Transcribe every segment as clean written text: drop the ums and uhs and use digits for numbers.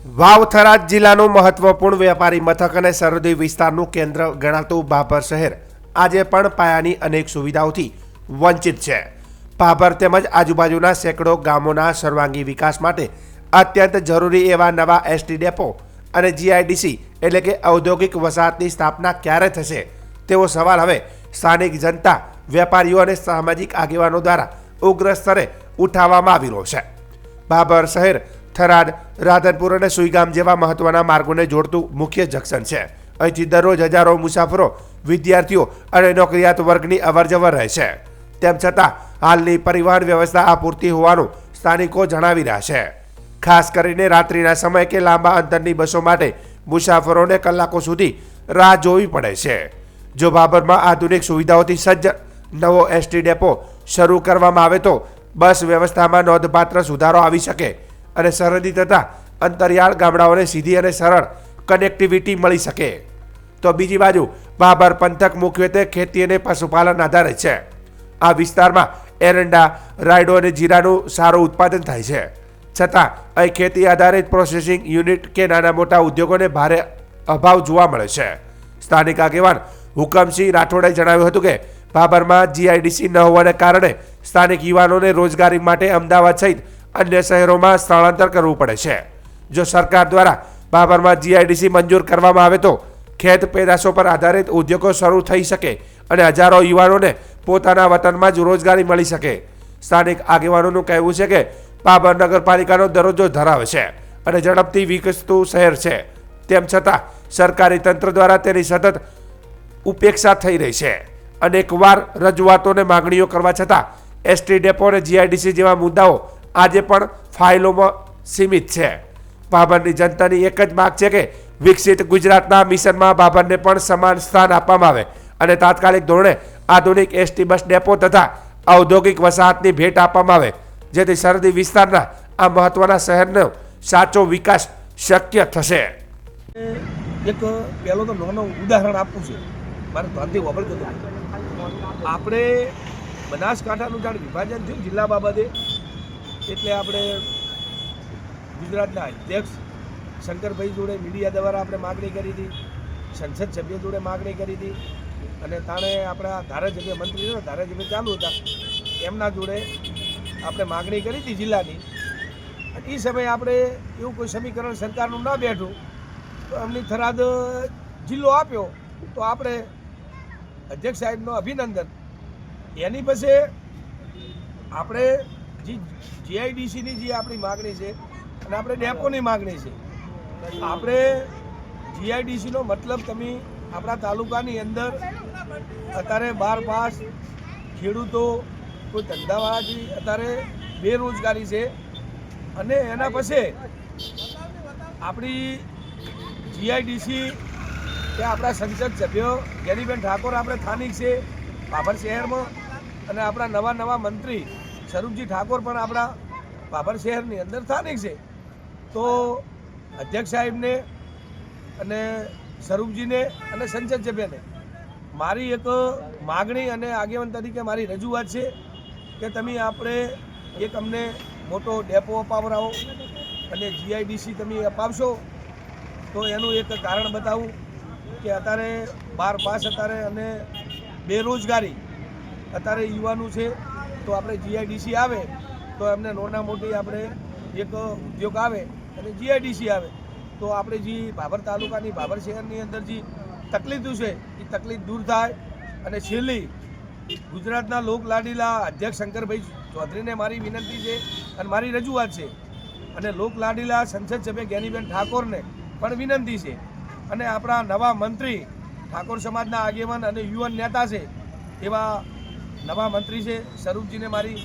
વાવ થરાદ જિલ્લાનું મહત્વપૂર્ણ વેપારી મથક અને સરહદી વિસ્તારનું કેન્દ્ર ગણાતું ભાભર શહેર આજે પણ પાયાની અનેક સુવિધાઓથી વંચિત છે. ભાભર તેમજ આજુબાજુના સેંકડો ગામોના સર્વાંગી વિકાસ માટે અત્યંત જરૂરી એવા નવા એસટી ડેપો અને જીઆઈડીસી એટલે કે ઔદ્યોગિક વસાહતની સ્થાપના ક્યારે થશે તેવો સવાલ હવે સ્થાનિક જનતા, વેપારીઓ અને સામાજિક આગેવાનો દ્વારા ઉગ્ર સ્તરે ઉઠાવવામાં આવી રહ્યો છે. ભાભર શહેર થરાદ, રાધનપુર અને સુઈગામ જેવા મહત્વના માર્ગોને જોડતું મુખ્ય જંકશન છે. અહીંથી દરરોજ હજારો મુસાફરો, વિદ્યાર્થીઓ અને નોકરિયાત વર્ગની અવરજવર રહે છે. તેમ છતાં હાલની પરિવહન વ્યવસ્થા અપૂરતી હોવાનું સ્થાનિકો જણાવી રહ્યા છે. ખાસ કરીને રાત્રિના સમયે કે લાંબા અંતરની બસો માટે મુસાફરોને કલાકો સુધી રાહ જોવી પડે છે. જો ભાભરમાં આધુનિક સુવિધાઓથી સજ્જ નવો એસટી ડેપો શરૂ કરવામાં આવે તો બસ વ્યવસ્થામાં નોંધપાત્ર સુધારો આવી શકે અને સરહદી તથા અંતરિયાળ ગામડાઓને સીધી અને સરળ કનેક્ટિવિટી મળી શકે. તો બીજી બાજુ ભાભર પંથક મુખ્યત્વે ખેતી અને પશુપાલન આધારિત છે. આ વિસ્તારમાં એરંડા, રાયડો અને જીરાનું સારું ઉત્પાદન થાય છે. છતાં અહીં ખેતી આધારિત પ્રોસેસિંગ યુનિટ કે નાના મોટા ઉદ્યોગોને ભારે અભાવ જોવા મળે છે. સ્થાનિક આગેવાન હુકમસિંહ રાઠોડે જણાવ્યું હતું કે ભાભરમાં જીઆઈડીસી ન હોવાને કારણે સ્થાનિક યુવાનોને રોજગારી માટે અમદાવાદ સહિત અન્ય શહેરોમાં સ્થળાંતર કરવું પડે છે. જો સરકાર દ્વારા ભાભરમાં જીઆઈડીસી મંજૂર કરવામાં આવે તો ખેત પેદાશો પર આધારિત ઉદ્યોગો શરૂ થઈ શકે અને હજારો યુવાનોને પોતાના વતનમાં જ રોજગારી મળી શકે. સ્થાનિક આગેવાનોનું કહેવું છે કે ભાભર નગરપાલિકાનો દરજ્જો ધરાવે છે અને ઝડપથી વિકસતું શહેર છે. તેમ છતાં સરકારી તંત્ર દ્વારા તેની સતત ઉપેક્ષા થઈ રહી છે. અનેકવાર રજૂઆતોને માગણીઓ કરવા છતાં એસટી ડેપો અને જીઆઈડીસી જેવા મુદ્દાઓ આજે પણ ફાઇલોમાં સીમિત છે. ભાભરની જનતાની એક જ માંગ છે કે વિકસિત ગુજરાતના મિશનમાં ભાભરને પણ સમાન સ્થાન આપવામાં આવે અને તાત્કાલિક ધોરણે આધુનિક એસટી બસ ડેપો તથા ઔદ્યોગિક વસાહતની ભેટ આપવામાં આવે, જેથી સરહદી વિસ્તારના આ મહત્વના શહેરનો સાચો વિકાસ શક્ય થશે. એક પહેલો તો નાનું ઉદાહરણ આપવું છે, મારે ધ્યાનથી વાપરજો. આપણે બનાસકાંઠાનું જાણ વિભાજન થયું જિલ્લા બાબતે, એટલે આપણે ગુજરાતના અધ્યક્ષ શંકરભાઈ જોડે મીડિયા દ્વારા આપણે માગણી કરી હતી, સંસદ સભ્ય જોડે માગણી કરી હતી અને તાણે આપણા ધારાસભ્ય મંત્રી ધારાસભ્ય ચાલુ હતા એમના જોડે આપણે માગણી કરી હતી જિલ્લાની. અને એ સમયે આપણે એવું કોઈ સમીકરણ સરકારનું ના બેઠું તો અમની થરાદ જિલ્લો આપ્યો, તો આપણે અધ્યક્ષ સાહેબનો અભિનંદન. એની પછી આપણે જે જીઆઈડીસીની જે આપણી માગણી છે અને આપણે ડેપોની માગણી છે. આપણે જીઆઈડીસીનો મતલબ તમે આપણા તાલુકાની અંદર અત્યારે 12 પાસ ખેડૂતો, કોઈ ધંધાવાળાથી અત્યારે બેરોજગારી છે અને એના પછી આપણી જીઆઈડીસી કે આપણા સંસદ સભ્ય ગેરીબેન ઠાકોર આપણે સ્થાનિક છે ભાભર શહેરમાં અને આપણા નવા મંત્રી સ્વરૂપજી ઠાકોર પણ આપણા ભાભર શહેરની અંદર સ્થાનિક છે. તો અધ્યક્ષ સાહેબને અને સ્વરૂપજીને અને સંસદ સભ્યને મારી એક માગણી અને આગેવાન તરીકે મારી રજૂઆત છે કે તમે આપણે એક અમને મોટો ડેપો અપાવરાવો અને જીઆઈડીસી તમે અપાવશો તો એનું એક કારણ બતાવું કે અત્યારે 12 પાસ અત્યારે અને બેરોજગારી અત્યારે યુવાનો છે. તો આપણે જીઆઈડીસી આવે તો એમને નાના મોટી આપણે એક ઉદ્યોગ આવે અને જીઆઈડીસી આવે તો આપણે જે ભાભર તાલુકાની ભાભર શહેરની અંદર જે તકલીફો છે એ તકલીફ દૂર થાય. અને છેલ્લી ગુજરાતના લોકલાડીલા અધ્યક્ષ શંકરભાઈ ચૌધરીને મારી વિનંતી છે અને મારી રજૂઆત છે અને લોકલાડીલા સંસદ સભ્ય જ્ઞાનીબેન ઠાકોરને પણ વિનંતી છે અને આપણા નવા મંત્રી ઠાકોર સમાજના આગેવાન અને યુવાન નેતા છે એવા નવા મંત્રી છે સ્વરૂપજીને મારી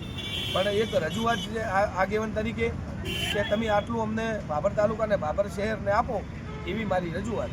પણ એક રજૂઆત છે આગેવાન તરીકે કે તમે આટલું અમને ભાભર તાલુકા અને ભાભર શહેરને આપો, એવી મારી રજૂઆત.